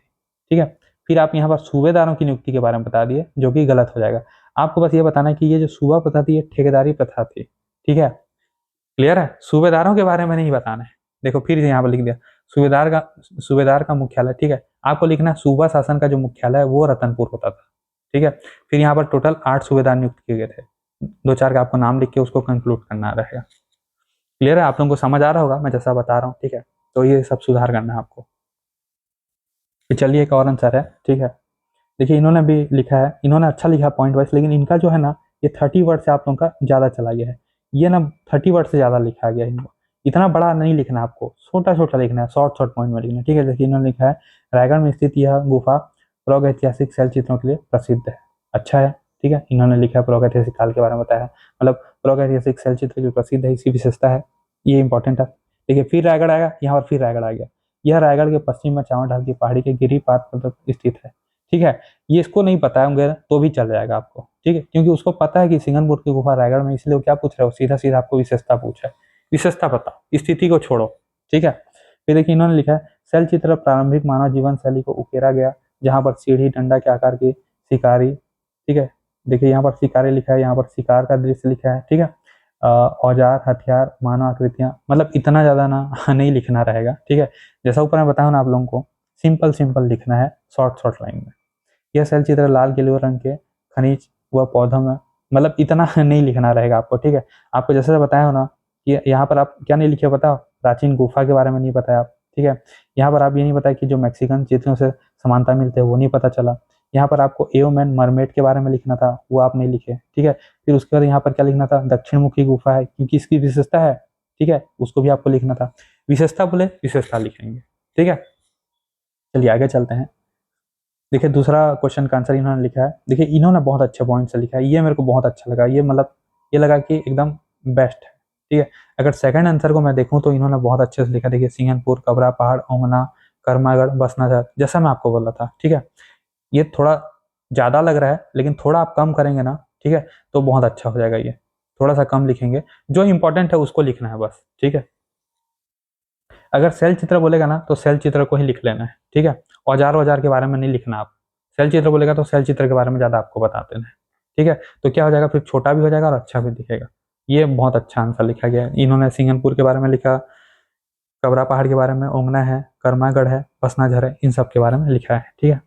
ठीक है। फिर आप यहाँ पर सूबेदारों की नियुक्ति के बारे में बता दिए, जो कि गलत हो जाएगा। आपको बस ये बताना है कि ये जो सूबा प्रथा थी ये ठेकेदारी प्रथा थी, ठीक है। क्लियर है, सूबेदारों के बारे में नहीं बताना है। देखो फिर यहाँ पर लिख दिया सूबेदार का मुख्यालय, ठीक है। आपको लिखना है सूबा शासन का जो मुख्यालय है वो रतनपुर होता था, ठीक है। फिर यहाँ पर टोटल 8 सूबेदार नियुक्त किए गए थे, 2 4 का आपको नाम लिख के उसको कंक्लूड करना रहेगा। क्लियर है, आप लोगों को समझ आ रहा होगा मैं जैसा बता रहा हूँ, ठीक है। तो ये सब सुधार करना है आपको। तो चलिए एक और आंसर है, ठीक है। देखिए इन्होंने भी लिखा है, इन्होंने अच्छा लिखा पॉइंट वाइज, लेकिन इनका जो है ना ये 30 वर्ड से आप लोगों का ज़्यादा चला गया है। ये ना 30 वर्ड से ज़्यादा लिखा गया है इनको। इतना बड़ा नहीं लिखना आपको, छोटा छोटा लिखना है, शॉर्ट शॉर्ट पॉइंट में लिखना है, ठीक है। देखिए इन्होंने लिखा है रायगढ़ में स्थित यह गुफा प्रागैतिहासिक शैल चित्रों के लिए प्रसिद्ध है। अच्छा है, ठीक है। इन्होंने लिखा है प्रागैतिहासिक काल के बारे में बताया है, मतलब प्रागैतिहासिक शैल चित्र के लिए प्रसिद्ध है, इसकी विशेषता है, ये इंपॉर्टेंट है। देखिए फिर रायगढ़ आएगा, यहाँ पर फिर रायगढ़ आ गया। यह रायगढ़ के पश्चिम में चावल ढाल की पहाड़ी के गिरिपाद पर स्थित है, ठीक है। ये इसको नहीं पता होंगे तो भी चल जाएगा आपको, ठीक है, क्योंकि उसको पता है कि सिंगनपुर की गुफा रायगढ़ में, इसलिए वो क्या पूछ रहे हो, सीधा सीधा आपको विशेषता पूछा है। विशेषता बताओ, स्थिति को छोड़ो, ठीक है। फिर देखिए इन्होंने लिखा है शैल चित्र प्रारंभिक मानव जीवन शैली को उकेरा गया, जहां पर सीढ़ी डंडा के आकार की शिकारी, ठीक है। देखिए यहाँ पर शिकारी लिखा है, यहाँ पर शिकार का दृश्य लिखा है, ठीक है। औजार हथियार मानव आकृतियां, मतलब इतना ज्यादा ना नहीं लिखना रहेगा, ठीक है। जैसा ऊपर मैं बताऊँ ना आप लोगों को, सिंपल सिंपल लिखना है, शॉर्ट शॉर्ट लाइन में। यह शैल चित्र लाल गिलोय रंग के खनिज व पौधों में, मतलब इतना नहीं लिखना रहेगा आपको, ठीक है। आपको जैसे बताया हो ना कि यहाँ पर आप क्या नहीं लिखे बताओ, प्राचीन गुफा के बारे में नहीं बताया आप, ठीक है। यहाँ पर आप ये नहीं बताया कि जो मैक्सिकन चित्रों से समानता मिलते हैं वो नहीं पता चला। यहाँ पर आपको एओमैन मरमेड के बारे में लिखना था, वो आप नहीं लिखे, ठीक है। फिर उसके बाद यहाँ पर क्या लिखना था, दक्षिण मुखी गुफा है क्योंकि इसकी विशेषता है, ठीक है, उसको भी आपको लिखना था। विशेषता बोले विशेषता लिखेंगे, ठीक है। चलिए आगे चलते हैं। देखिए दूसरा क्वेश्चन का आंसर इन्होंने लिखा है, देखिए इन्होंने बहुत अच्छे पॉइंट से लिखा है, ये मेरे को बहुत अच्छा लगा, ये मतलब ये लगा कि एकदम बेस्ट है, ठीक है। अगर सेकंड आंसर को मैं देखूं तो इन्होंने बहुत अच्छे से लिखा, देखिए सिंगनपुर, कबरा पहाड़, ओंगना, कर्मागढ़, बसनाझर, जैसा मैं आपको बोला था, ठीक है। ये थोड़ा ज़्यादा लग रहा है, लेकिन थोड़ा आप कम करेंगे ना, ठीक है, तो बहुत अच्छा हो जाएगा। ये थोड़ा सा कम लिखेंगे, जो इंपॉर्टेंट है उसको लिखना है बस, ठीक है। अगर सेल चित्र बोलेगा ना तो सेल चित्र को ही लिख लेना है, ठीक है। औजार वजार के बारे में नहीं लिखना आप। सेल चित्र बोलेगा तो सेल चित्र के बारे में ज़्यादा आपको बता देना है, ठीक है। तो क्या हो जाएगा, फिर छोटा भी हो जाएगा और अच्छा भी दिखेगा। ये बहुत अच्छा आंसर लिखा गया है। इन्होंने सिंगनपुर के बारे में लिखा, कबरा पहाड़ के बारे में, ओंगना है, कर्मागढ़ है, बसनाझर है, इन सब के बारे में लिखा है, ठीक है।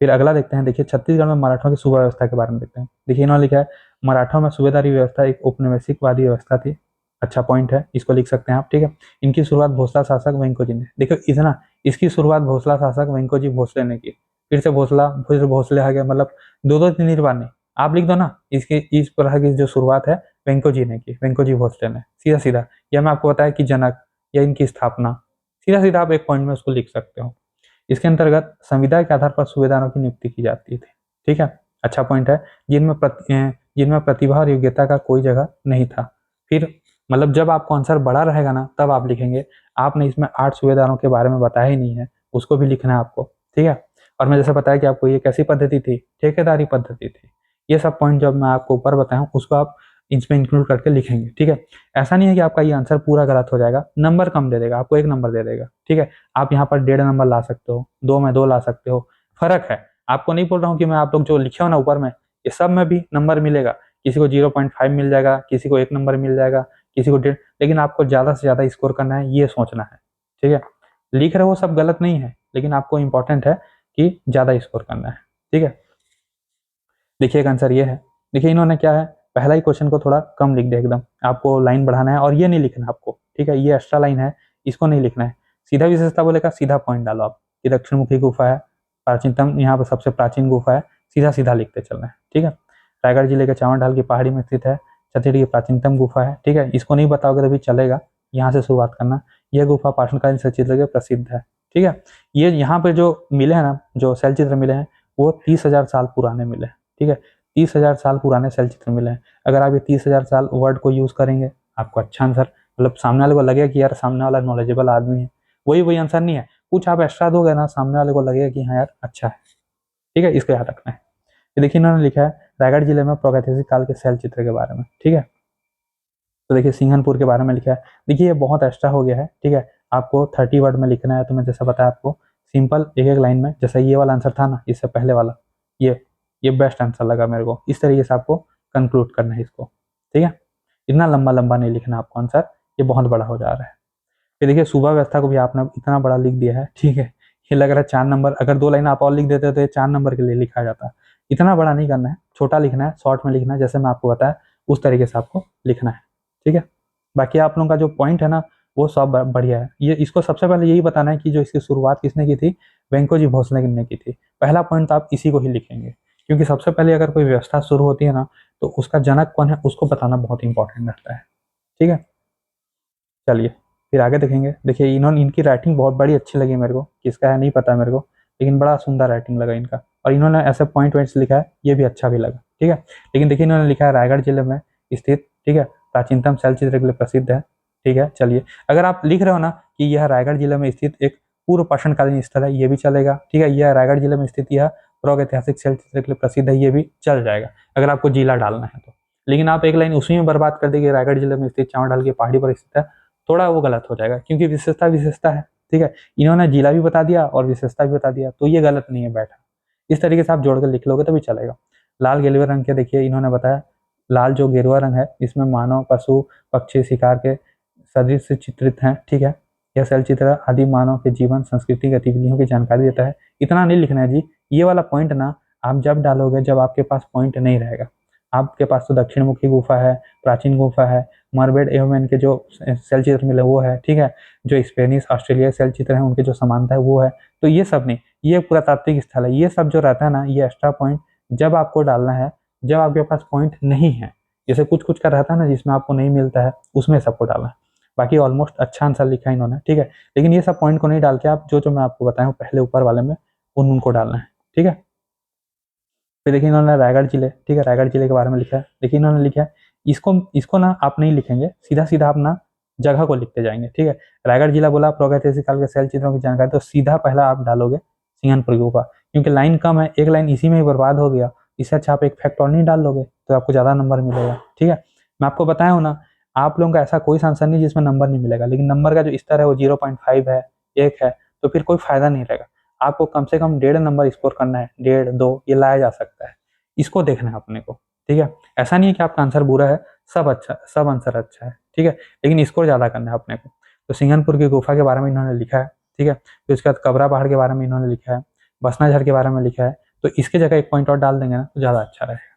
फिर अगला देखते हैं, देखिए छत्तीसगढ़ में मराठों की सूबा व्यवस्था के बारे में देखते हैं। देखिए इन्होंने लिखा है मराठों में सूबेदारी व्यवस्था एक औपनिवेशिकवादी व्यवस्था थी। अच्छा पॉइंट है, इसको लिख सकते हैं आप, ठीक है। इनकी शुरुआत भोसला शासक वेंको ने, देखो इतना, इसकी शुरुआत भोसला शासक वेंको भोसले ने की। फिर से भोसला, फिर भोसले आ गया, मतलब दो दो तीन बार नहीं, आप लिख दो ना, इसकी इस तरह की जो शुरुआत है वेंको ने की, वेंको भोसले ने, सीधा सीधा। यह मैं आपको बताया कि जनक या इनकी स्थापना, सीधा सीधा आप एक पॉइंट में उसको लिख सकते हो। इसके अंतर्गत संविदा के आधार पर सूबेदारों की नियुक्ति की जाती थी, ठीक है। अच्छा पॉइंट है, जिनमें प्रतिभा और योग्यता का कोई जगह नहीं था। फिर मतलब जब आपको आंसर बड़ा रहेगा ना तब आप लिखेंगे, आपने इसमें 8 सूबेदारों के बारे में बताया ही नहीं है, उसको भी लिखना है आपको, ठीक है। और मैं जैसे बताया कि आपको ये कैसी पद्धति थी, ठेकेदारी पद्धति थी। ये सब पॉइंट जब मैं आपको ऊपर बताया हूँ उसको आप इसमें इंक्लूड करके लिखेंगे, ठीक है। ऐसा नहीं है कि आपका ये आंसर पूरा गलत हो जाएगा, नंबर कम दे देगा, आपको 1 नंबर दे देगा, ठीक है। आप यहाँ पर 1.5 नंबर ला सकते हो, 2 में 2 ला सकते हो, फर्क है। आपको नहीं बोल रहा हूँ कि मैं आप लोग जो लिखे हो ना ऊपर में, ये सब में भी नंबर मिलेगा, किसी को 0.5 मिल जाएगा, किसी को 1 नंबर मिल जाएगा, किसी को 1.5, लेकिन आपको ज्यादा से ज्यादा स्कोर करना है, ये सोचना है, ठीक है। लिख रहे हो सब गलत नहीं है, लेकिन आपको इंपॉर्टेंट है कि ज्यादा स्कोर करना है, ठीक है। देखिए एक आंसर ये है, देखिए इन्होंने क्या है, पहला ही क्वेश्चन को थोड़ा कम लिख दिया एकदम, आपको लाइन बढ़ाना है और ये नहीं लिखना आपको, ठीक है, ये एक्स्ट्रा लाइन है, इसको नहीं लिखना है। सीधा विशेषता बोलेगा सीधा पॉइंट डालो आप, ये दक्षिण मुखी गुफा है, प्राचीनतम, यहाँ पर सबसे प्राचीन गुफा है, सीधा सीधा लिखते चलना है, ठीक है। रायगढ़ जिले के चावल ढाल की पहाड़ी में स्थित है, छत्तीसगढ़ की प्राचीनतम गुफा है, ठीक है, इसको नहीं बताओगे तो भी चलेगा, यहाँ से शुरुआत करना। यह गुफा पाषाणकालीन शैलचित्र के प्रसिद्ध है, ठीक है। ये यहाँ पे जो मिले हैं ना, जो शैलचित्र मिले हैं वो 30,000 साल पुराने मिले हैं, ठीक है। 30,000 साल पुराने शैलचित्र मिले हैं। अगर आप ये 30,000 साल वर्ड को यूज करेंगे, आपको अच्छा आंसर, मतलब सामने वाले को लगेगा कि यार सामने वाला नॉलेजेबल आदमी है, वही आंसर नहीं है, कुछ आप एक्स्ट्रा दोगे ना, सामने वाले को लगेगा कि हाँ यार अच्छा है, ठीक है, इसको याद रखना है। ये देखिए इन्होंने लिखा है रायगढ़ जिले में प्रागैतिहासिक काल के शैलचित्र के बारे में, ठीक है। तो देखिए सिंघनपुर के बारे में लिखा है, देखिए ये बहुत एक्स्ट्रा हो गया है, ठीक है। आपको 30 वर्ड में लिखना है, तो मैं जैसा बताया आपको सिंपल एक एक लाइन में, जैसा ये वाला आंसर था ना, इससे पहले वाला, ये बेस्ट आंसर लगा मेरे को, इस तरीके से आपको कंक्लूड करना है इसको, ठीक है। इतना लंबा लंबा नहीं लिखना आपको आंसर, ये बहुत बड़ा हो जा रहा है। फिर देखिए सुबह व्यवस्था को भी आपने इतना बड़ा लिख दिया है, ठीक है। ये लग रहा है 4 नंबर, अगर 2 लाइन आप और लिख देते तो ये 4 नंबर के लिए लिखा जाता। इतना बड़ा नहीं करना है, छोटा लिखना है, शॉर्ट में लिखना है, जैसे मैं आपको बताया उस तरीके से आपको लिखना है, ठीक है। बाकी आप लोगों का जो पॉइंट है ना वो सब बढ़िया है। ये इसको सबसे पहले यही बताना है कि जो इसकी शुरुआत किसने की थी, वेंको जी भोसले ने की थी। पहला पॉइंट तो आप इसी को ही लिखेंगे, क्योंकि सबसे पहले अगर कोई व्यवस्था शुरू होती है ना, तो उसका जनक कौन है उसको बताना बहुत इंपॉर्टेंट रहता है। ठीक है, चलिए फिर आगे देखेंगे। देखिए इन्होंने, इनकी राइटिंग बहुत बड़ी अच्छी लगी मेरे को, किसका है नहीं पता मेरे को, लेकिन बड़ा सुंदर राइटिंग लगा इनका। और इन्होंने ऐसे पॉइंट वाइंट्स लिखा है, ये भी अच्छा भी लगा। ठीक है, लेकिन देखिए इन्होंने लिखा है रायगढ़ जिले में स्थित, ठीक है, प्राचीनतम शैलचित्र के लिए प्रसिद्ध है। ठीक है, चलिए अगर आप लिख रहे हो ना कि यह रायगढ़ जिले में स्थित एक पूर्व पाषाणकालीन स्थल है, ये भी चलेगा। ठीक है, यह रायगढ़ जिले में स्थित यह प्रागैतिहासिक शैलचित्र के लिए प्रसिद्ध है, ये भी चल जाएगा अगर आपको जिला डालना है तो। लेकिन आप एक लाइन उसी में बर्बाद कर देंगे, रायगढ़ जिले में स्थित चावल की पहाड़ी पर स्थित है, थोड़ा वो गलत हो जाएगा, क्योंकि विशेषता विशेषता है। ठीक है, इन्होंने जिला भी बता दिया और विशेषता भी बता दिया, तो ये गलत नहीं है बैठा। इस तरीके से आप जोड़ कर लिख लोगे तो भी चलेगा। लाल गेरुआ रंग के, देखिए इन्होंने बताया लाल जो गेरुआ रंग है इसमें मानव, पशु, पक्षी, शिकार के सदृश से चित्रित हैं। ठीक है, यह शैलचित्र आदि मानव के जीवन, संस्कृति, गतिविधियों की जानकारी देता है। इतना नहीं लिखना है जी, ये वाला पॉइंट ना आप जब डालोगे जब आपके पास पॉइंट नहीं रहेगा। आपके पास तो दक्षिण मुखी गुफा है, प्राचीन गुफा है, मरबेड एवं इनके जो सेल चित्र मिले वो है। ठीक है, जो स्पेनिश ऑस्ट्रेलिया सेल चित्र है उनके जो समानता है वो है। तो ये सब नहीं, ये पुरातात्विक स्थल है, ये सब जो रहता है ना, ये एक्स्ट्रा पॉइंट जब आपको डालना है जब आपके पास पॉइंट नहीं है। जैसे कुछ कुछ का रहता है ना जिसमें आपको नहीं मिलता है, उसमें सबको डालना है। बाकी ऑलमोस्ट अच्छा आंसर लिखा है इन्होंने। ठीक है, लेकिन ये सब पॉइंट को नहीं डाल के आप जो जो मैं आपको बताया हूँ पहले ऊपर वाले में उनको डालना है। ठीक है, फिर देखिए इन्होंने रायगढ़ जिले, ठीक है, रायगढ़ जिले के बारे में लिखा है। देखिए इन्होंने लिखा है, इसको इसको ना आप नहीं लिखेंगे, सीधा सीधा आप ना जगह को लिखते जाएंगे। ठीक है, रायगढ़ जिला बोला, प्रागैतिहासिक काल के शैल चित्रों की जानकारी, तो सीधा पहला आप डालोगे सिंघनपुर गुफा, क्योंकि लाइन कम है, एक लाइन इसी में ही बर्बाद हो गया। इससे अच्छा आप एक फैक्ट और नहीं डाल लोगे तो आपको ज्यादा नंबर मिलेगा। ठीक है, मैं आपको बताया हूँ ना, आप लोगों का ऐसा कोई संस्थान नहीं जिसमें नंबर नहीं मिलेगा, लेकिन नंबर का जो स्तर है वो 0.5 है, 1 है, तो फिर कोई फायदा नहीं रहेगा। आपको कम से कम 1.5 नंबर स्कोर करना है, 1.5 2 ये लाया जा सकता है, इसको देखना है अपने को। ठीक है, ऐसा नहीं है कि आपका आंसर बुरा है, सब अच्छा, सब आंसर अच्छा है। ठीक है, लेकिन स्कोर ज्यादा करना है अपने को। तो सिंघनपुर की गुफा के बारे में इन्होंने लिखा है। ठीक है, फिर उसके बाद कबरा पहाड़ के बारे में इन्होंने लिखा है, बसनाझर के बारे में लिखा है, तो इसके जगह एक पॉइंट और डाल देंगे ना तो ज्यादा अच्छा रहेगा।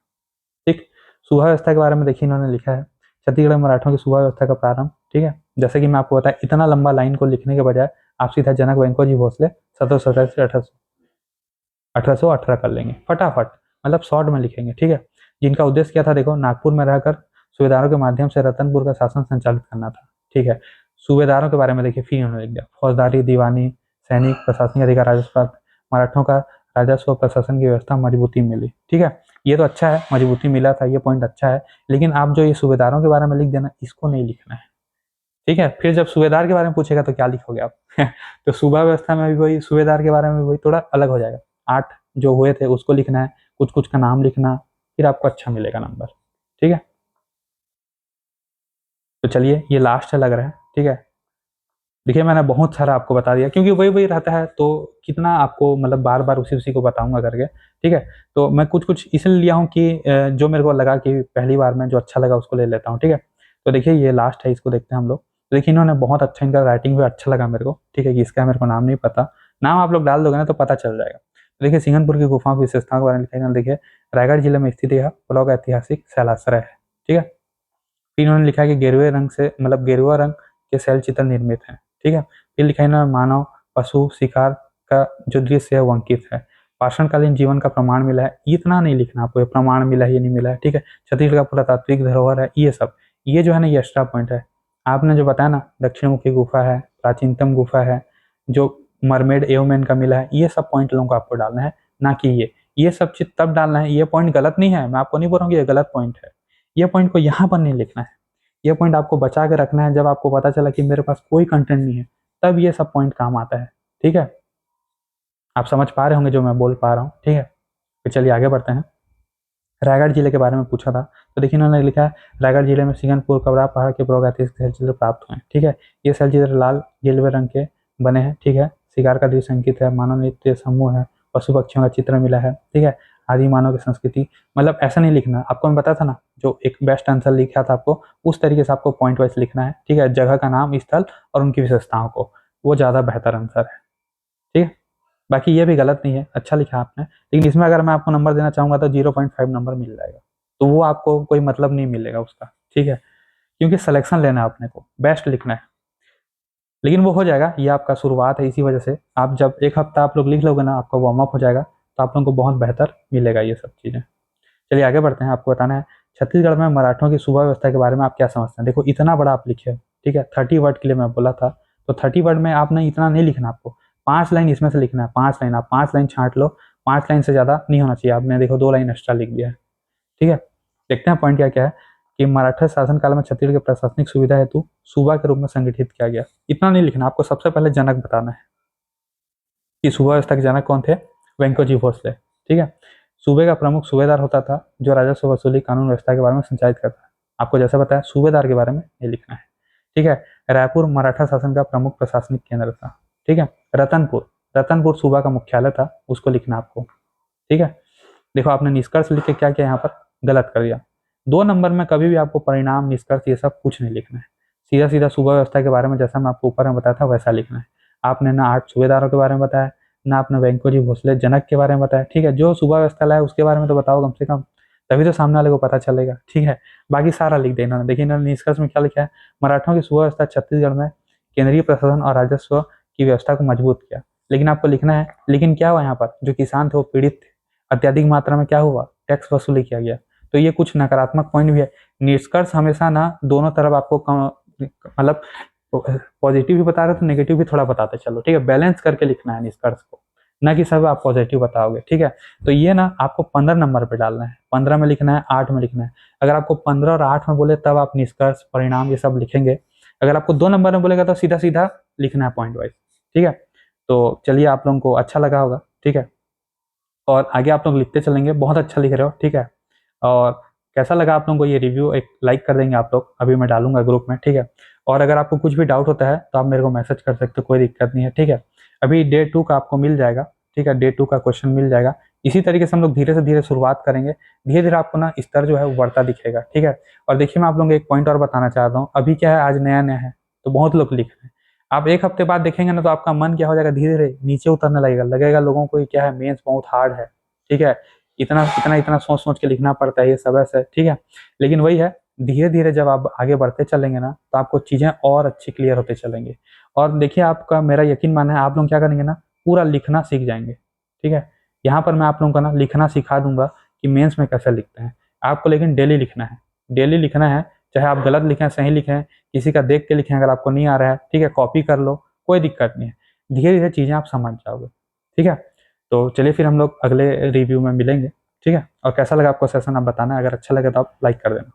ठीक, सुबह व्यवस्था के बारे में देखिए इन्होंने लिखा है, छत्तीसगढ़ मराठों की सुबह व्यवस्था का प्रारंभ। ठीक है, जैसे कि मैं आपको बताया, इतना लंबा लाइन को लिखने के बजाय आप सीधा जनक वेंको जी भोसले 1717 से 1818 कर लेंगे फटाफट, मतलब शॉर्ट में लिखेंगे। ठीक है, जिनका उद्देश्य क्या था देखो, नागपुर में रहकर सूबेदारों के माध्यम से रतनपुर का शासन संचालित करना था। ठीक है, सूबेदारों के बारे में देखिए फिर उन्होंने लिख दिया, फौजदारी, दीवानी, सैनिक, प्रशासनिक अधिकार, राजस्व, मराठों का राजस्व प्रशासन की व्यवस्था मजबूती मिली। ठीक है, ये तो अच्छा है, मजबूती मिला था, ये पॉइंट अच्छा है, लेकिन आप जो ये सूबेदारों के बारे में लिख देना, इसको नहीं लिखना है। ठीक है, फिर जब सूबेदार के बारे में पूछेगा तो क्या लिखोगे आप तो सूबा व्यवस्था में भी वही, सूबेदार के बारे में वही, थोड़ा अलग हो जाएगा। 8 जो हुए थे उसको लिखना है, कुछ कुछ का नाम लिखना, फिर आपको अच्छा मिलेगा नंबर। ठीक है, तो चलिए ये लास्ट है लग रहा है। ठीक है, देखिए मैंने बहुत सारा आपको बता दिया, क्योंकि वही वही रहता है तो कितना आपको मतलब बार बार उसी उसी को बताऊंगा करके। ठीक है, तो मैं कुछ कुछ इसलिए लिया हूँ कि जो मेरे को लगा कि पहली बार में जो अच्छा लगा उसको ले लेता हूँ। ठीक है, तो देखिए ये लास्ट है, इसको देखते हैं हम लोग। तो देखिए इन्होंने बहुत अच्छा, इनका राइटिंग भी अच्छा लगा मेरे को। ठीक है, कि इसका मेरे को नाम नहीं पता, नाम आप लोग डाल दोगे ना तो पता चल जाएगा। तो देखिए सिंघनपुर की गुफाओं की विशेषताओं के बारे में लिखा है। देखिए रायगढ़ जिले में स्थित यह पुलाव का ऐतिहासिक शैलाश्रय है। ठीक है, फिर इन्होंने लिखा है कि गेरुए रंग से, मतलब गेरुआ रंग के शैल चित्र निर्मित हैं। ठीक है, फिर लिखा है इन्होंने मानव, पशु, शिकार का जो दृश्य है वो अंकित है, पाषाणकालीन जीवन का प्रमाण मिला है। इतना नहीं लिखना आपको, ये प्रमाण मिला है ये नहीं मिला है। ठीक है, छत्तीसगढ़ का पुरातात्विक धरोहर है, ये सब, ये जो है ना ये एक्स्ट्रा पॉइंट है। आपने जो बताया ना दक्षिण मुखी गुफा है, प्राचीनतम गुफा है, जो मरमेड एवमेन का मिला है, ये सब पॉइंट लोगों को आपको डालना है, ना कि ये सब चीज तब डालना है। ये पॉइंट गलत नहीं है, मैं आपको नहीं बोल रहा हूँ कि ये गलत पॉइंट है, ये पॉइंट को यहाँ पर नहीं लिखना है। ये पॉइंट आपको बचा के रखना है, जब आपको पता चला कि मेरे पास कोई कंटेंट नहीं है तब ये सब पॉइंट काम आता है। ठीक है, आप समझ पा रहे होंगे जो मैं बोल पा रहा हूँ। ठीक है, तो चलिए आगे बढ़ते हैं। रायगढ़ जिले के बारे में पूछा था, तो देखिए इन्होंने लिखा है, रायगढ़ जिले में सिंघनपुर कबरा पहाड़ के प्रागैतिहासिक शैलचित्र प्राप्त हुए हैं। ठीक है, ये शैलचित्र लाल गिलवे रंग के बने हैं। ठीक है, शिकार का दृश्य अंकित है, मानव नृत्य समूह है, पशु पक्षियों का चित्र मिला है। ठीक है, आदि मानव की संस्कृति, मतलब ऐसा नहीं लिखना, आपको मैं बताया था ना जो एक बेस्ट आंसर लिखा था आपको, उस तरीके से आपको पॉइंट वाइज लिखना है। ठीक है, जगह का नाम, स्थल और उनकी विशेषताओं को, वो ज्यादा बेहतर आंसर है। ठीक है, बाकी ये भी गलत नहीं है, अच्छा लिखा आपने, लेकिन इसमें अगर मैं आपको नंबर देना चाहूंगा तो 0.5 नंबर मिल जाएगा, तो वो आपको कोई मतलब नहीं मिलेगा उसका। ठीक है, क्योंकि सिलेक्शन लेना है अपने को, बेस्ट लिखना है। लेकिन वो हो जाएगा, ये आपका शुरुआत है, इसी वजह से आप जब एक हफ्ता आप लोग लिख लोगे ना, आपका वार्म अप हो जाएगा, तो आप लोगों को बहुत बेहतर मिलेगा ये सब चीज़ें। चलिए आगे बढ़ते हैं, आपको बताना है छत्तीसगढ़ में मराठों की सुबह व्यवस्था के बारे में आप क्या समझते हैं। देखो इतना बड़ा आप लिखे, ठीक है, 30 वर्ड के लिए मैं बोला था, तो 30 वर्ड में आपने इतना नहीं लिखना, आपको 5 लाइन इसमें से लिखना है, 5 लाइन, आप 5 लाइन छांट लो, 5 लाइन से ज़्यादा नहीं होना चाहिए। आपने देखो 2 लाइन एक्स्ट्रा लिख दिया है, ठीक है। देखते हैं पॉइंट क्या क्या है कि मराठा शासनकाल में छत्तीसगढ़ के प्रशासनिक सुविधा हेतु सूबा के रूप में संगठित किया गया। इतना नहीं लिखना, आपको सबसे पहले जनक बताना है कि सूबा व्यवस्था के जनक कौन थे, वेंकोजी भोसले, ठीक है। सूबे का प्रमुख सूबेदार होता था, जो राजस्व वसूली कानून व्यवस्था के बारे में संचालित करता है। आपको जैसा बताया सूबेदार के बारे में ये लिखना है, ठीक है। रायपुर मराठा शासन का प्रमुख प्रशासनिक केंद्र था, ठीक है। रतनपुर, रतनपुर सूबा का मुख्यालय था, उसको लिखना आपको, ठीक है। देखो आपने निष्कर्ष लिख के क्या किया यहाँ पर, गलत कर दिया। 2 नंबर में कभी भी आपको परिणाम निष्कर्ष ये सब कुछ नहीं लिखना है, सीधा सीधा सूबा व्यवस्था के बारे में जैसा मैं आपको ऊपर में बताया था वैसा लिखना है। आपने ना 8 सूबेदारों के बारे में बताया, ना आपने वेंकोजी भोसले जनक के बारे में बताया, ठीक है। जो सूबा व्यवस्था लाया उसके बारे में तो बताओ कम से कम, तभी तो सामने वाले को पता चलेगा, ठीक है। बाकी सारा लिख देना। देखिए इन्होंने निष्कर्ष में क्या लिखा है, मराठों की सुव्यवस्था व्यवस्था छत्तीसगढ़ में केंद्रीय प्रशासन और राजस्व की व्यवस्था को मजबूत किया। लेकिन आपको लिखना है, लेकिन क्या हुआ यहाँ पर, जो किसान थे वो पीड़ित थे, अत्यधिक मात्रा में क्या हुआ, टैक्स वसूली किया गया। तो ये कुछ नकारात्मक पॉइंट भी है। निष्कर्ष हमेशा ना दोनों तरफ आपको मतलब पॉजिटिव भी बता रहे तो नेगेटिव भी थोड़ा बताते चलो, ठीक है। बैलेंस करके लिखना है निष्कर्ष को, ना कि सब आप पॉजिटिव बताओगे, ठीक है। तो ये ना आपको 15 नंबर पे डालना है, 15 में लिखना है, 8 में लिखना है। अगर आपको 15 और 8 में बोले तब आप निष्कर्ष परिणाम ये सब लिखेंगे। अगर आपको 2 नंबर में बोलेगा तो सीधा सीधा लिखना है पॉइंट वाइज, ठीक है। तो चलिए आप लोगों को अच्छा लगा होगा, ठीक है। और आगे आप लोग लिखते चलेंगे, बहुत अच्छा लिख रहे हो, ठीक है। और कैसा लगा आप लोगों को ये रिव्यू, एक लाइक कर देंगे आप लोग, अभी मैं डालूंगा ग्रुप में, ठीक है। और अगर आपको कुछ भी डाउट होता है तो आप मेरे को मैसेज कर सकते हो, कोई दिक्कत नहीं है, ठीक है। अभी डे 2 का आपको मिल जाएगा, ठीक है, डे 2 का क्वेश्चन मिल जाएगा। इसी तरीके से हम लोग धीरे से धीरे शुरुआत करेंगे, धीरे धीरे आपको ना स्तर जो है वो बढ़ता दिखेगा, ठीक है। और देखिए मैं आप लोगों को एक पॉइंट और बताना चाहता हूँ, अभी क्या है, आज नया नया है तो बहुत लोग लिख रहे हैं। आप एक हफ्ते बाद देखेंगे ना तो आपका मन क्या हो जाएगा, धीरे धीरे नीचे उतरने लगेगा, लगेगा लोगों को ये क्या है, मेंस बहुत हार्ड है, ठीक है। इतना इतना इतना सोच सोच के लिखना पड़ता है, ये सब ऐसे, ठीक है। लेकिन वही है, धीरे धीरे जब आप आगे बढ़ते चलेंगे ना तो आपको चीजें और अच्छी क्लियर होते चलेंगे। और देखिए आपका मेरा यकीन मानना है, आप लोग क्या करेंगे ना, पूरा लिखना सीख जाएंगे, ठीक है। यहाँ पर मैं आप लोगों को ना लिखना सिखा दूंगा कि मेंस में कैसे लिखते हैं। आपको लेकिन डेली लिखना है, डेली लिखना है, चाहे आप गलत लिखें सही लिखें, किसी का देख के लिखें, अगर आपको नहीं आ रहा है, ठीक है, कॉपी कर लो, कोई दिक्कत नहीं है। धीरे धीरे चीजें आप समझ जाओगे, ठीक है। तो चलिए फिर हम लोग अगले रिव्यू में मिलेंगे, ठीक है। और कैसा लगा आपको सेशन आप बताना, अगर अच्छा लगे तो आप लाइक कर देना।